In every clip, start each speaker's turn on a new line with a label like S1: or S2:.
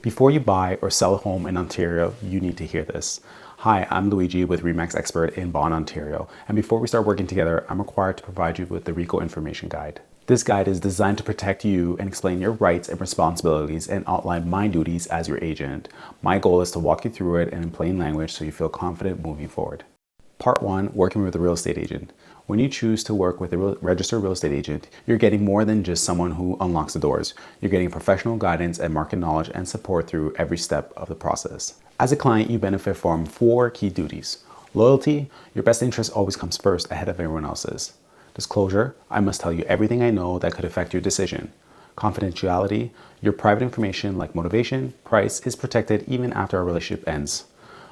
S1: Before you buy or sell a home in Ontario, you need to hear this. Hi, I'm Luigi with REMAX Expert in Vaughan, Ontario. And before we start working together, I'm required to provide you with the RECO Information Guide. This guide is designed to protect you and explain your rights and responsibilities and outline my duties as your agent. My goal is to walk you through it in plain language so you feel confident moving forward. Part 1, working with a real estate agent. When you choose to work with a registered real estate agent, you're getting more than just someone who unlocks the doors. You're getting professional guidance and market knowledge and support through every step of the process. As a client, you benefit from 4 key duties. Loyalty, your best interest always comes first ahead of everyone else's. Disclosure, I must tell you everything I know that could affect your decision. Confidentiality, your private information like motivation, price is protected even after our relationship ends.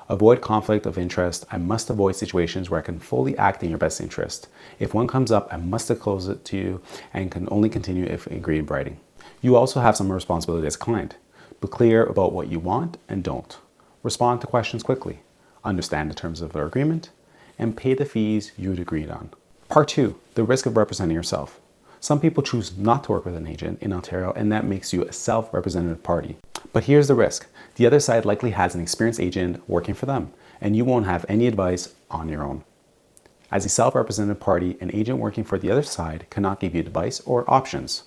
S1: Avoid conflict of interest. I must avoid situations where I can fully act in your best interest. If one comes up, I must disclose it to you and can only continue if we agree in writing. You also have some responsibility as a client. Be clear about what you want and don't. Respond to questions quickly. Understand the terms of our agreement and pay the fees you'd agreed on. Part 2, the risk of representing yourself. Some people choose not to work with an agent in Ontario, and that makes you a self-representative party. But here's the risk. The other side likely has an experienced agent working for them, and you won't have any advice on your own. As a self-representative party, an agent working for the other side cannot give you advice or options.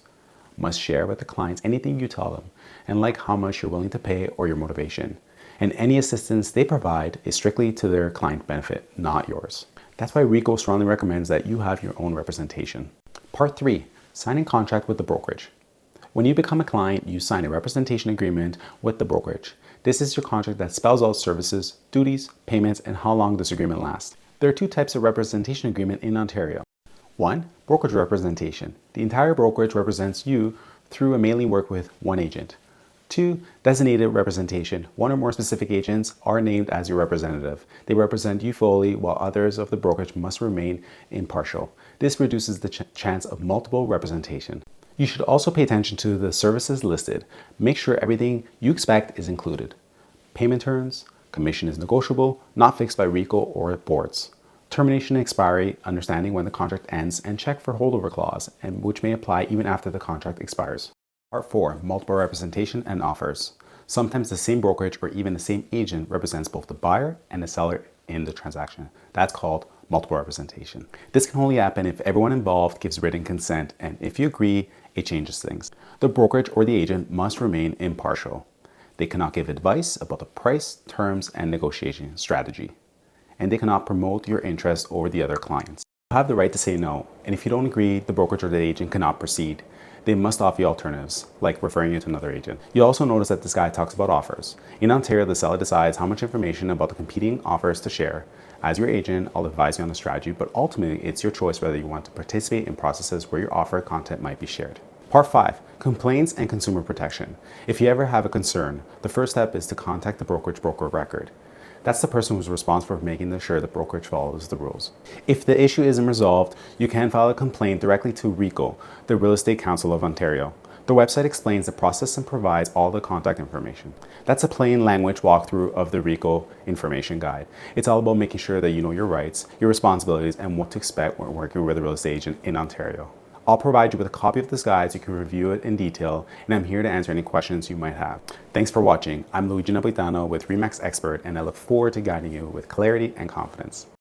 S1: Must share with the clients anything you tell them, and like how much you're willing to pay or your motivation. And any assistance they provide is strictly to their client benefit, not yours. That's why RECO strongly recommends that you have your own representation. Part 3, signing contract with the brokerage. When you become a client, you sign a representation agreement with the brokerage. This is your contract that spells out services, duties, payments, and how long this agreement lasts. There are 2 types of representation agreement in Ontario. 1, brokerage representation. The entire brokerage represents you through a mainly work with one agent. 2, designated representation. 1 or more specific agents are named as your representative. They represent you fully, while others of the brokerage must remain impartial. This reduces the chance of multiple representation. You should also pay attention to the services listed. Make sure everything you expect is included. Payment terms, commission is negotiable, not fixed by RECO or boards. Termination and expiry, understanding when the contract ends, and check for holdover clause, and which may apply even after the contract expires. Part 4, multiple representation and offers. Sometimes the same brokerage or even the same agent represents both the buyer and the seller in the transaction. That's called multiple representation. This can only happen if everyone involved gives written consent, and if you agree, it changes things. The brokerage or the agent must remain impartial. They cannot give advice about the price, terms, and negotiation strategy. And they cannot promote your interest over the other clients. You have the right to say no, and if you don't agree, the brokerage or the agent cannot proceed. They must offer you alternatives, like referring you to another agent. You'll also notice that this guide talks about offers. In Ontario, the seller decides how much information about the competing offers to share. As your agent, I'll advise you on the strategy, but ultimately it's your choice whether you want to participate in processes where your offer content might be shared. Part 5, complaints and consumer protection. If you ever have a concern, the first step is to contact the brokerage broker of record. That's the person who's responsible for making sure the brokerage follows the rules. If the issue isn't resolved, you can file a complaint directly to RECO, the Real Estate Council of Ontario. The website explains the process and provides all the contact information. That's a plain language walkthrough of the RECO Information Guide. It's all about making sure that you know your rights, your responsibilities, and what to expect when working with a real estate agent in Ontario. I'll provide you with a copy of this guide so you can review it in detail, and I'm here to answer any questions you might have. Thanks for watching. I'm Luigi Napolitano with REMAX Expert, and I look forward to guiding you with clarity and confidence.